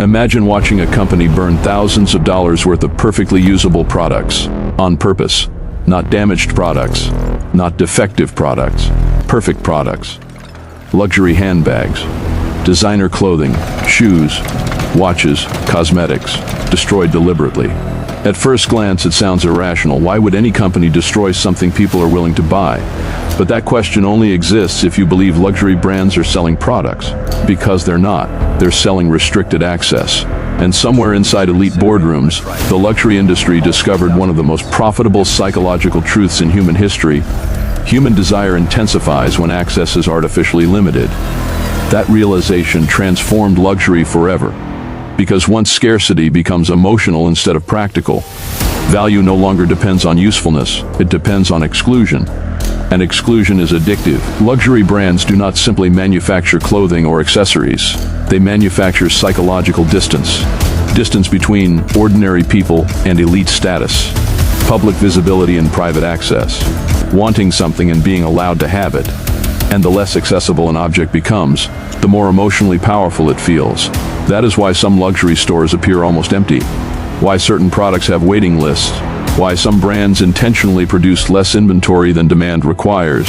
Imagine watching a company burn thousands of dollars worth of perfectly usable products, on purpose. Not damaged products, not defective products, perfect products. Luxury handbags, designer clothing, shoes, watches, cosmetics, destroyed deliberately. At first glance, it sounds irrational. Why would any company destroy something people are willing to buy? But that question only exists if you believe luxury brands are selling products. Because they're not. They're selling restricted access. And somewhere inside elite boardrooms, the luxury industry discovered one of the most profitable psychological truths in human history. Human desire intensifies when access is artificially limited. That realization transformed luxury forever. Because once scarcity becomes emotional instead of practical, value no longer depends on usefulness, it depends on exclusion. And exclusion is addictive. Luxury brands do not simply manufacture clothing or accessories. They manufacture psychological distance. Distance between ordinary people and elite status. Public visibility and private access. Wanting something and being allowed to have it. And the less accessible an object becomes, the more emotionally powerful it feels. That is why some luxury stores appear almost empty. Why certain products have waiting lists. Why some brands intentionally produce less inventory than demand requires.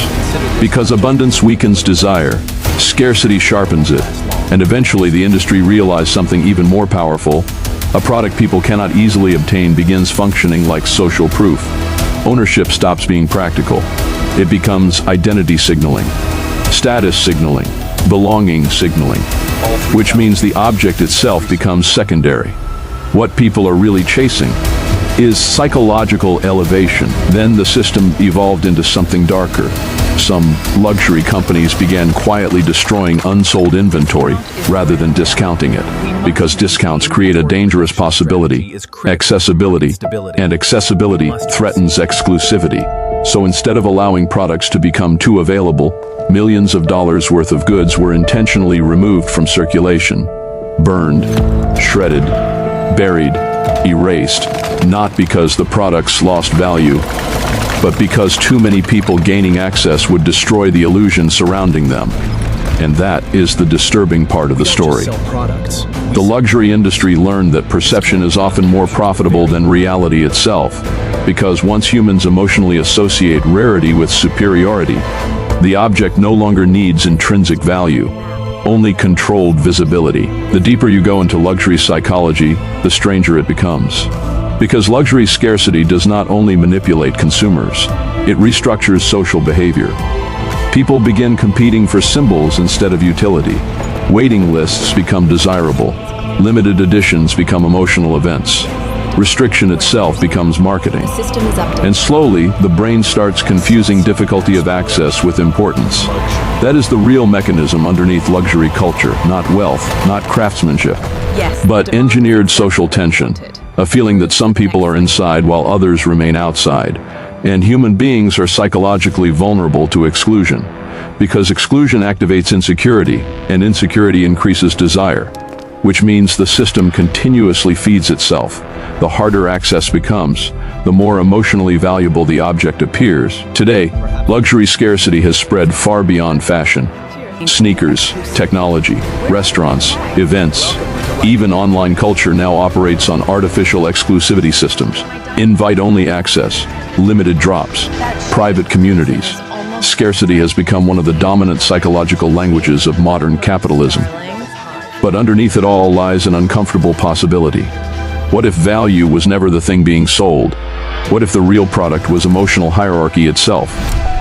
Because abundance weakens desire, scarcity sharpens it, and eventually the industry realizes something even more powerful. A product people cannot easily obtain begins functioning like social proof. Ownership stops being practical. It becomes identity signaling, status signaling, belonging signaling, which means the object itself becomes secondary. What people are really chasing is psychological elevation. Then the system evolved into something darker. Some luxury companies began quietly destroying unsold inventory rather than discounting it, because discounts create a dangerous possibility, accessibility, and accessibility threatens exclusivity. So instead of allowing products to become too available, millions of dollars worth of goods were intentionally removed from circulation, burned, shredded, buried, erased, not because the products lost value, but because too many people gaining access would destroy the illusion surrounding them. And that is the disturbing part of the story. The luxury industry learned that perception is often more profitable than reality itself, because once humans emotionally associate rarity with superiority, the object no longer needs intrinsic value, only controlled visibility. The deeper you go into luxury psychology, the stranger it becomes. Because luxury scarcity does not only manipulate consumers, it restructures social behavior. People begin competing for symbols instead of utility. Waiting lists become desirable. Limited editions become emotional events. Restriction itself becomes marketing. And slowly, the brain starts confusing difficulty of access with importance. That is the real mechanism underneath luxury culture, not wealth, not craftsmanship, but engineered social tension. A feeling that some people are inside while others remain outside. And human beings are psychologically vulnerable to exclusion, because exclusion activates insecurity, and insecurity increases desire, which means the system continuously feeds itself. The harder access becomes, the more emotionally valuable the object appears. Today, luxury scarcity has spread far beyond fashion. Sneakers, technology, restaurants, events, even online culture now operates on artificial exclusivity systems. Invite-only access, limited drops, private communities. Scarcity has become one of the dominant psychological languages of modern capitalism. But underneath it all lies an uncomfortable possibility. What if value was never the thing being sold? What if the real product was emotional hierarchy itself?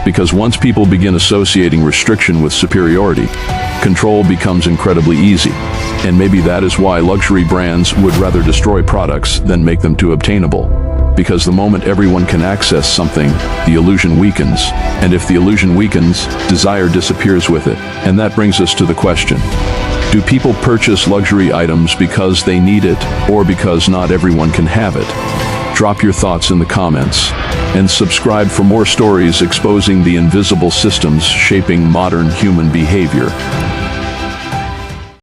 Because once people begin associating restriction with superiority, control becomes incredibly easy. And maybe that is why luxury brands would rather destroy products than make them too obtainable. Because the moment everyone can access something, the illusion weakens. And if the illusion weakens, desire disappears with it. And that brings us to the question: do people purchase luxury items because they need it, or because not everyone can have it? Drop your thoughts in the comments, and subscribe for more stories exposing the invisible systems shaping modern human behavior.